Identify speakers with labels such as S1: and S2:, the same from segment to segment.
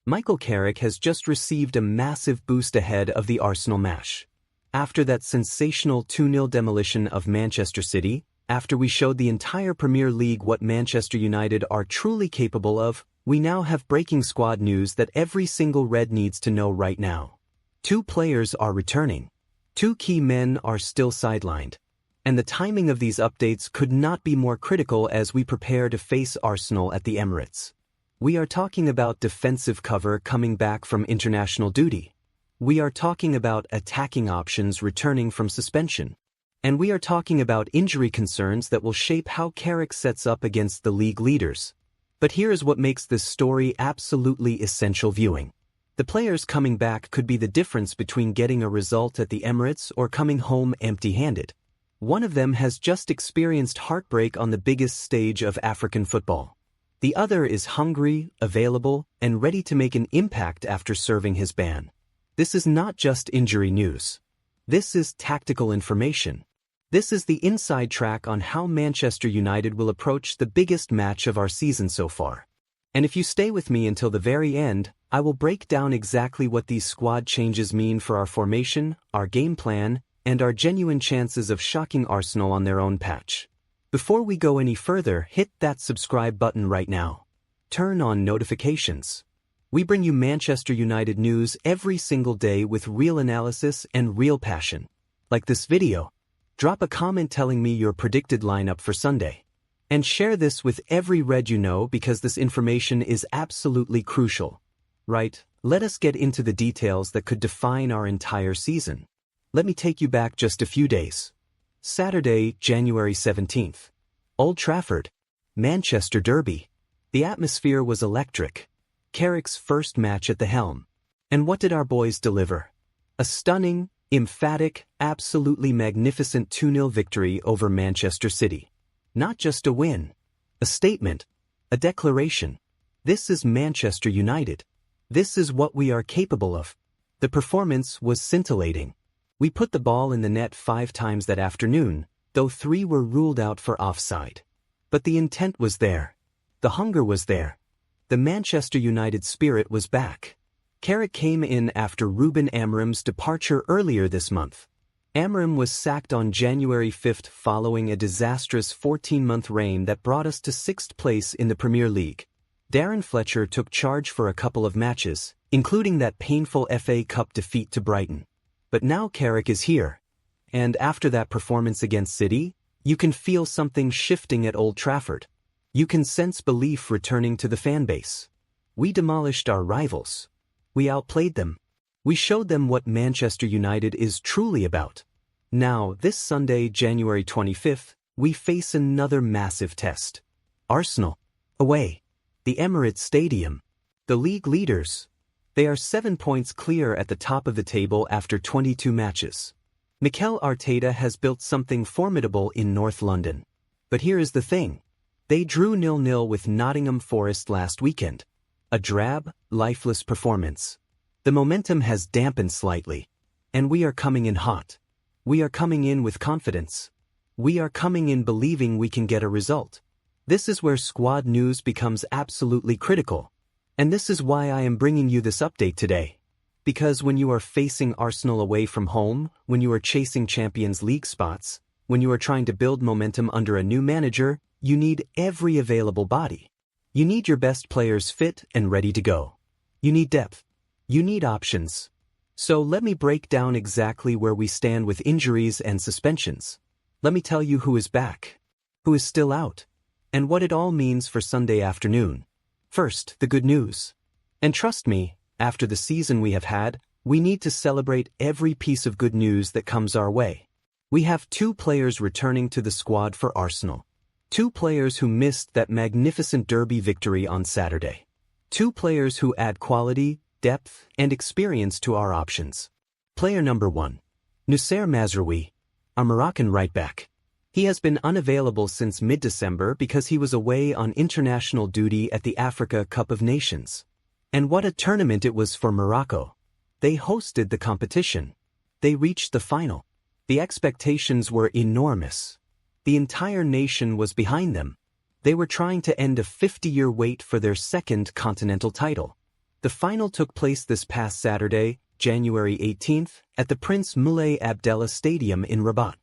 S1: Michael Carrick has just received a massive boost ahead of the Arsenal match. After that sensational 2-0 demolition of Manchester City, after we showed the entire Premier League what Manchester United are truly capable of, we now have breaking squad news that every single Red needs to know right now. 2 players are returning. 2 key men are still sidelined. And the timing of these updates could not be more critical as we prepare to face Arsenal at the Emirates. We are talking about defensive cover coming back from international duty. We are talking about attacking options returning from suspension. And we are talking about injury concerns that will shape how Carrick sets up against the league leaders. But here is what makes this story absolutely essential viewing. The players coming back could be the difference between getting a result at the Emirates or coming home empty-handed. One of them has just experienced heartbreak on the biggest stage of African football. The other is hungry, available, and ready to make an impact after serving his ban. This is not just injury news. This is tactical information. This is the inside track on how Manchester United will approach the biggest match of our season so far. And if you stay with me until the very end, I will break down exactly what these squad changes mean for our formation, our game plan, and our genuine chances of shocking Arsenal on their own patch. Before we go any further, hit that subscribe button right now. Turn on notifications. We bring you Manchester United news every single day with real analysis and real passion. Like this video, drop a comment telling me your predicted lineup for Sunday. And share this with every Red you know because this information is absolutely crucial. Right, let us get into the details that could define our entire season. Let me take you back just a few days. Saturday, January 17th. Old Trafford. Manchester Derby. The atmosphere was electric. Carrick's first match at the helm. And what did our boys deliver? A stunning, emphatic, absolutely magnificent 2-0 victory over Manchester City. Not just a win. A statement. A declaration. This is Manchester United. This is what we are capable of. The performance was scintillating. We put the ball in the net 5 times that afternoon, though 3 were ruled out for offside. But the intent was there. The hunger was there. The Manchester United spirit was back. Carrick came in after Ruben Amorim's departure earlier this month. Amorim was sacked on January 5th following a disastrous 14-month reign that brought us to 6th place in the Premier League. Darren Fletcher took charge for a couple of matches, including that painful FA Cup defeat to Brighton. But now Carrick is here. And after that performance against City, you can feel something shifting at Old Trafford. You can sense belief returning to the fanbase. We demolished our rivals. We outplayed them. We showed them what Manchester United is truly about. Now, this Sunday, January 25th, we face another massive test. Arsenal. Away. The Emirates Stadium. The league leaders. They are 7 points clear at the top of the table after 22 matches. Mikel Arteta has built something formidable in North London. But here is the thing. They drew 0-0 with Nottingham Forest last weekend. A drab, lifeless performance. The momentum has dampened slightly. And we are coming in hot. We are coming in with confidence. We are coming in believing we can get a result. This is where squad news becomes absolutely critical. And this is why I am bringing you this update today. Because when you are facing Arsenal away from home, when you are chasing Champions League spots, when you are trying to build momentum under a new manager, you need every available body. You need your best players fit and ready to go. You need depth. You need options. So let me break down exactly where we stand with injuries and suspensions. Let me tell you who is back, who is still out, and what it all means for Sunday afternoon. First, the good news. And trust me, after the season we have had, we need to celebrate every piece of good news that comes our way. We have 2 players returning to the squad for Arsenal. 2 players who missed that magnificent derby victory on Saturday. 2 players who add quality, depth, and experience to our options. Player number 1. Noussair Mazraoui, a Moroccan right-back. He has been unavailable since mid-December because he was away on international duty at the Africa Cup of Nations. And what a tournament it was for Morocco. They hosted the competition. They reached the final. The expectations were enormous. The entire nation was behind them. They were trying to end a 50-year wait for their second continental title. The final took place this past Saturday, January 18th, at the Prince Moulay Abdallah Stadium in Rabat.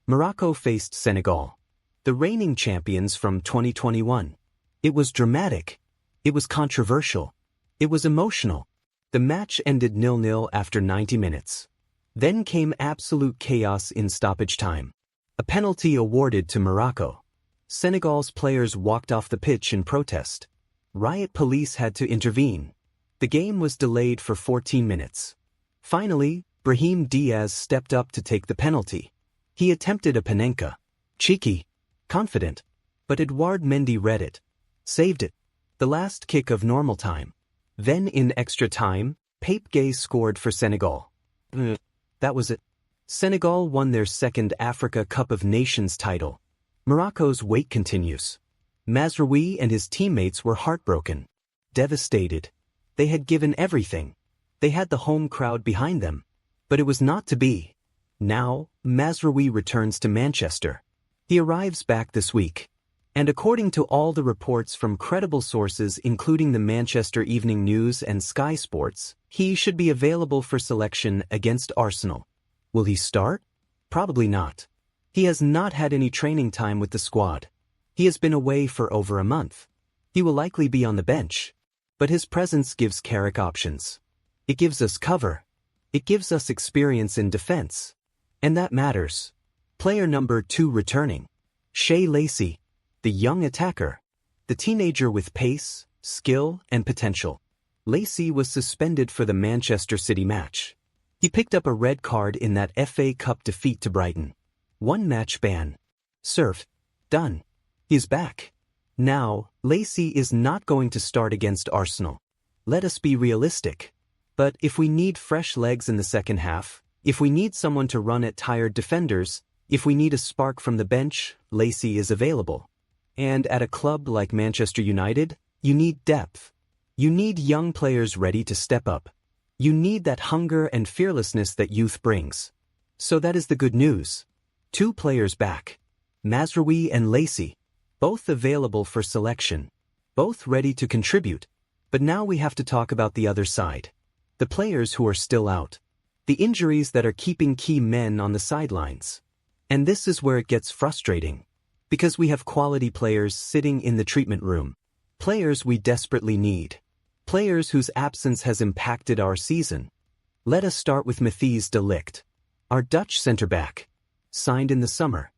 S1: Morocco faced Senegal, the reigning champions from 2021. It was dramatic. It was controversial. It was emotional. The match ended 0-0 after 90 minutes. Then came absolute chaos in stoppage time. A penalty awarded to Morocco. Senegal's players walked off the pitch in protest. Riot police had to intervene. The game was delayed for 14 minutes. Finally, Brahim Diaz stepped up to take the penalty. He attempted a panenka. Cheeky. Confident. But Edouard Mendy read it. Saved it. The last kick of normal time. Then in extra time, Pape Gueye scored for Senegal. That was it. Senegal won their second Africa Cup of Nations title. Morocco's wait continues. Mazraoui and his teammates were heartbroken. Devastated. They had given everything. They had the home crowd behind them. But it was not to be. Now, Mazraoui returns to Manchester. He arrives back this week. And according to all the reports from credible sources including the Manchester Evening News and Sky Sports, he should be available for selection against Arsenal. Will he start? Probably not. He has not had any training time with the squad. He has been away for over a month. He will likely be on the bench. But his presence gives Carrick options. It gives us cover. It gives us experience in defense. And that matters. Player number 2 returning. Shea Lacey. The young attacker. The teenager with pace, skill, and potential. Lacey was suspended for the Manchester City match. He picked up a red card in that FA Cup defeat to Brighton. 1 match ban. Served. Done. He's back. Now, Lacey is not going to start against Arsenal. Let us be realistic. But if we need fresh legs in the second half, if we need someone to run at tired defenders, if we need a spark from the bench, Lacey is available. And at a club like Manchester United, you need depth. You need young players ready to step up. You need that hunger and fearlessness that youth brings. So that is the good news. 2 players back. Mazraoui and Lacey. Both available for selection. Both ready to contribute. But now we have to talk about the other side. The players who are still out. The injuries that are keeping key men on the sidelines. And this is where it gets frustrating. Because we have quality players sitting in the treatment room. Players we desperately need. Players whose absence has impacted our season. Let us start with Matthijs de Ligt. Our Dutch centre-back. Signed in the summer.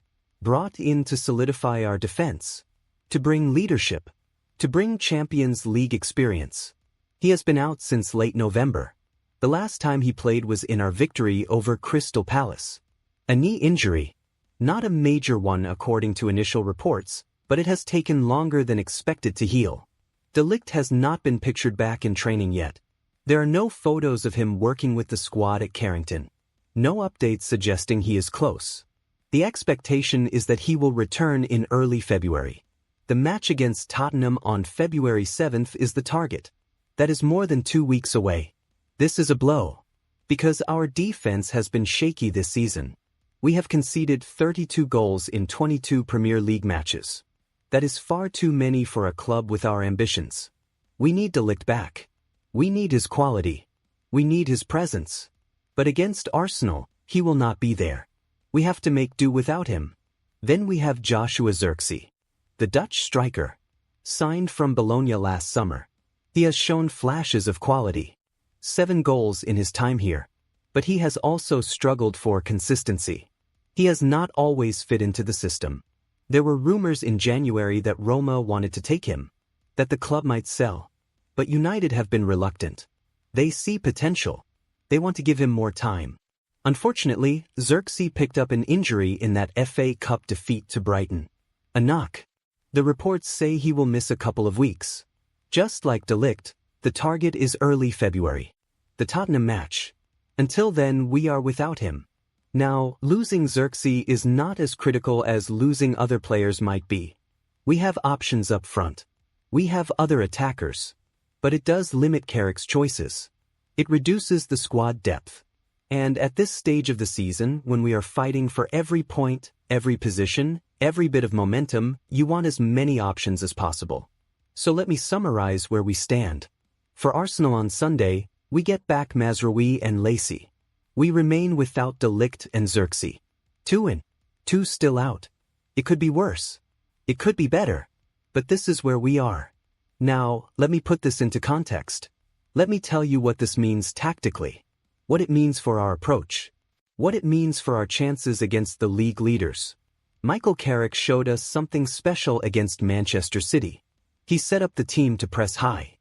S1: Brought in to solidify our defense. To bring leadership. To bring Champions League experience. He has been out since late November. The last time he played was in our victory over Crystal Palace. A knee injury. Not a major one according to initial reports, but it has taken longer than expected to heal. De Ligt has not been pictured back in training yet. There are no photos of him working with the squad at Carrington. No updates suggesting he is close. The expectation is that he will return in early February. The match against Tottenham on February 7th is the target. That is more than 2 weeks away. This is a blow. Because our defense has been shaky this season. We have conceded 32 goals in 22 Premier League matches. That is far too many for a club with our ambitions. We need De Ligt back. We need his quality. We need his presence. But against Arsenal, he will not be there. We have to make do without him. Then we have Joshua Zirkzee. The Dutch striker. Signed from Bologna last summer. He has shown flashes of quality. 7 goals in his time here. But he has also struggled for consistency. He has not always fit into the system. There were rumors in January that Roma wanted to take him. That the club might sell. But United have been reluctant. They see potential. They want to give him more time. Unfortunately, Zirkzee picked up an injury in that FA Cup defeat to Brighton. A knock. The reports say he will miss a couple of weeks. Just like De Ligt, the target is early February. The Tottenham match. Until then, we are without him. Now, losing Zirkzee is not as critical as losing other players might be. We have options up front. We have other attackers. But it does limit Carrick's choices. It reduces the squad depth. And at this stage of the season, when we are fighting for every point, every position, every bit of momentum, you want as many options as possible. So let me summarize where we stand. For Arsenal on Sunday, we get back Mazraoui and Lacey. We remain without de Ligt and Zirkzee. 2 in. 2 still out. It could be worse. It could be better. But this is where we are. Now, let me put this into context. Let me tell you what this means tactically. What it means for our approach. What it means for our chances against the league leaders. Michael Carrick showed us something special against Manchester City. He set up the team to press high.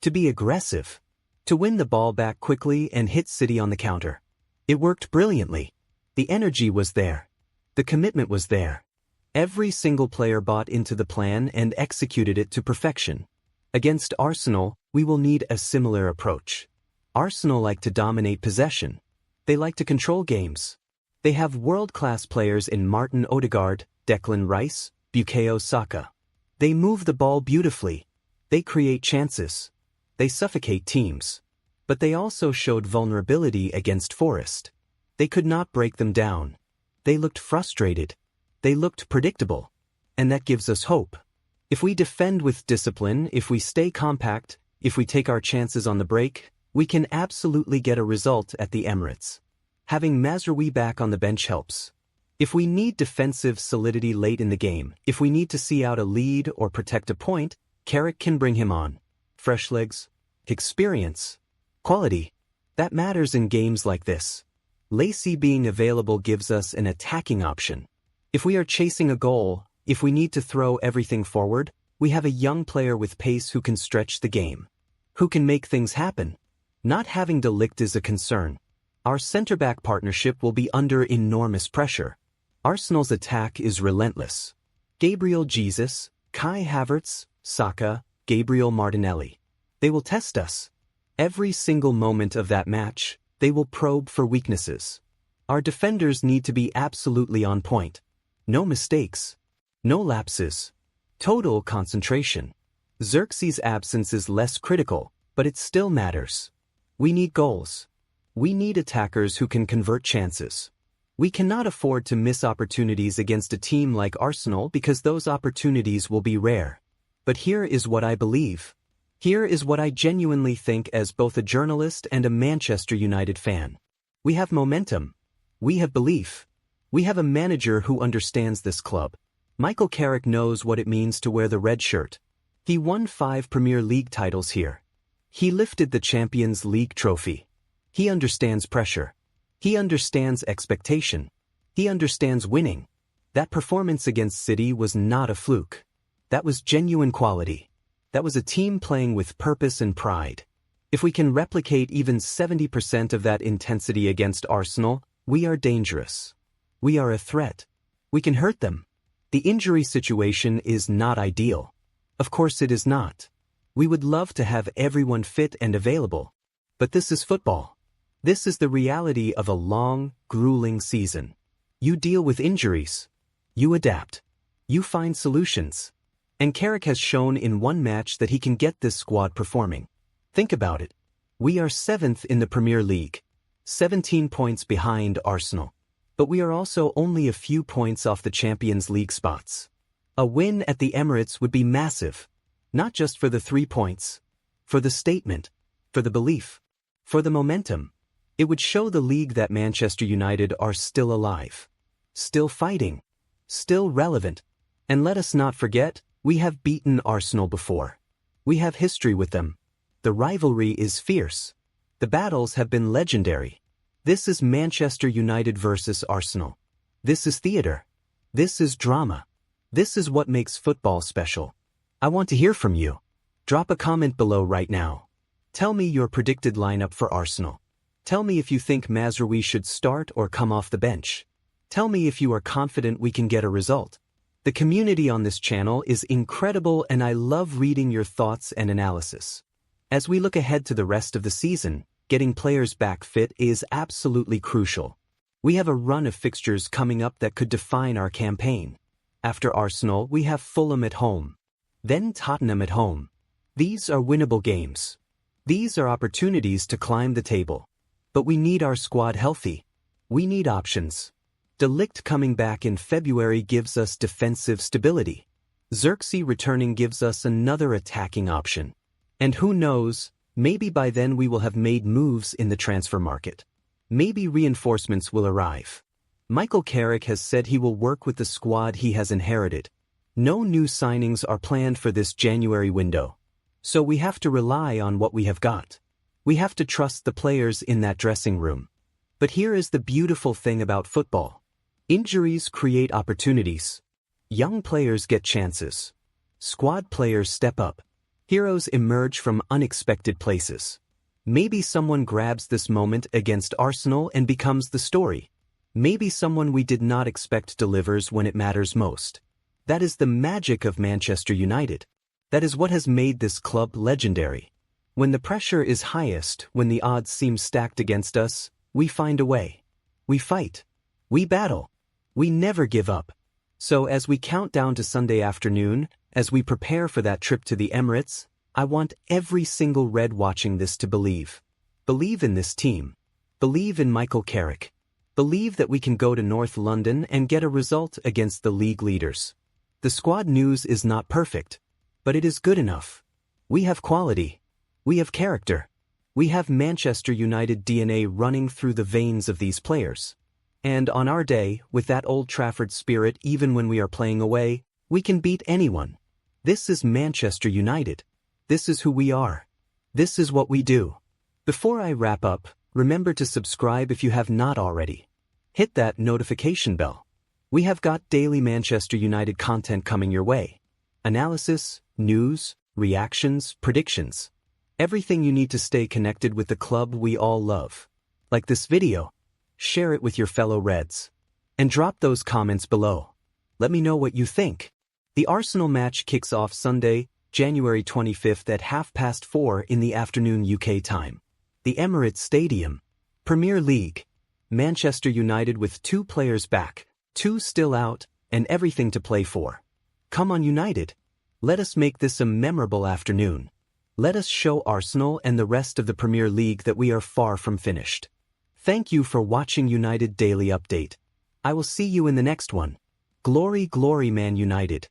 S1: To be aggressive. To win the ball back quickly and hit City on the counter. It worked brilliantly. The energy was there. The commitment was there. Every single player bought into the plan and executed it to perfection. Against Arsenal, we will need a similar approach. Arsenal like to dominate possession. They like to control games. They have world-class players in Martin Odegaard, Declan Rice, Bukayo Saka. They move the ball beautifully. They create chances. They suffocate teams. But they also showed vulnerability against Forest. They could not break them down. They looked frustrated. They looked predictable. And that gives us hope. If we defend with discipline, if we stay compact, if we take our chances on the break, we can absolutely get a result at the Emirates. Having Mazraoui back on the bench helps. If we need defensive solidity late in the game, if we need to see out a lead or protect a point, Carrick can bring him on. Fresh legs, experience, quality. That matters in games like this. Lacey being available gives us an attacking option. If we are chasing a goal, if we need to throw everything forward, we have a young player with pace who can stretch the game. Who can make things happen. Not having de Ligt is a concern. Our centre-back partnership will be under enormous pressure. Arsenal's attack is relentless. Gabriel Jesus, Kai Havertz, Saka, Gabriel Martinelli. They will test us. Every single moment of that match, they will probe for weaknesses. Our defenders need to be absolutely on point. No mistakes. No lapses. Total concentration. Zirkzee's absence is less critical, but it still matters. We need goals. We need attackers who can convert chances. We cannot afford to miss opportunities against a team like Arsenal because those opportunities will be rare. But here is what I believe. Here is what I genuinely think as both a journalist and a Manchester United fan. We have momentum. We have belief. We have a manager who understands this club. Michael Carrick knows what it means to wear the red shirt. He won 5 Premier League titles here. He lifted the Champions League trophy. He understands pressure. He understands expectation. He understands winning. That performance against City was not a fluke. That was genuine quality. That was a team playing with purpose and pride. If we can replicate even 70% of that intensity against Arsenal, we are dangerous. We are a threat. We can hurt them. The injury situation is not ideal. Of course it is not. We would love to have everyone fit and available. But this is football. This is the reality of a long, grueling season. You deal with injuries. You adapt. You find solutions. And Carrick has shown in one match that he can get this squad performing. Think about it. We are 7th in the Premier League. 17 points behind Arsenal. But we are also only a few points off the Champions League spots. A win at the Emirates would be massive. Not just for the 3 points. For the statement. For the belief. For the momentum. It would show the league that Manchester United are still alive. Still fighting. Still relevant. And let us not forget, we have beaten Arsenal before. We have history with them. The rivalry is fierce. The battles have been legendary. This is Manchester United versus Arsenal. This is theater. This is drama. This is what makes football special. I want to hear from you. Drop a comment below right now. Tell me your predicted lineup for Arsenal. Tell me if you think Mazraoui should start or come off the bench. Tell me if you are confident we can get a result. The community on this channel is incredible and I love reading your thoughts and analysis. As we look ahead to the rest of the season, getting players back fit is absolutely crucial. We have a run of fixtures coming up that could define our campaign. After Arsenal, we have Fulham at home. Then Tottenham at home. These are winnable games. These are opportunities to climb the table. But we need our squad healthy. We need options. De Ligt coming back in February gives us defensive stability. Zirkzee returning gives us another attacking option. And who knows, Maybe by then we will have made moves in the transfer market. Maybe reinforcements will arrive. Michael Carrick has said he will work with the squad he has inherited. No new signings are planned for this January window. So we have to rely on what we have got. We have to trust the players in that dressing room. But here is the beautiful thing about football. Injuries create opportunities. Young players get chances. Squad players step up. Heroes emerge from unexpected places. Maybe someone grabs this moment against Arsenal and becomes the story. Maybe someone we did not expect delivers when it matters most. That is the magic of Manchester United. That is what has made this club legendary. When the pressure is highest, when the odds seem stacked against us, we find a way. We fight. We battle. We never give up. So as we count down to Sunday afternoon, as we prepare for that trip to the Emirates, I want every single Red watching this to believe. Believe in this team. Believe in Michael Carrick. Believe that we can go to North London and get a result against the league leaders. The squad news is not perfect, but it is good enough. We have quality. We have character. We have Manchester United DNA running through the veins of these players. And on our day, with that Old Trafford spirit even when we are playing away, we can beat anyone. This is Manchester United. This is who we are. This is what we do. Before I wrap up, remember to subscribe if you have not already. Hit that notification bell. We have got daily Manchester United content coming your way. Analysis, news, reactions, predictions. Everything you need to stay connected with the club we all love. Like this video, share it with your fellow Reds. And drop those comments below. Let me know what you think. The Arsenal match kicks off Sunday, January 25th at 4:30 in the afternoon UK time. The Emirates Stadium. Premier League. Manchester United with 2 players back, 2 still out, and everything to play for. Come on United. Let us make this a memorable afternoon. Let us show Arsenal and the rest of the Premier League that we are far from finished. Thank you for watching United Daily Update. I will see you in the next one. Glory, glory Man United.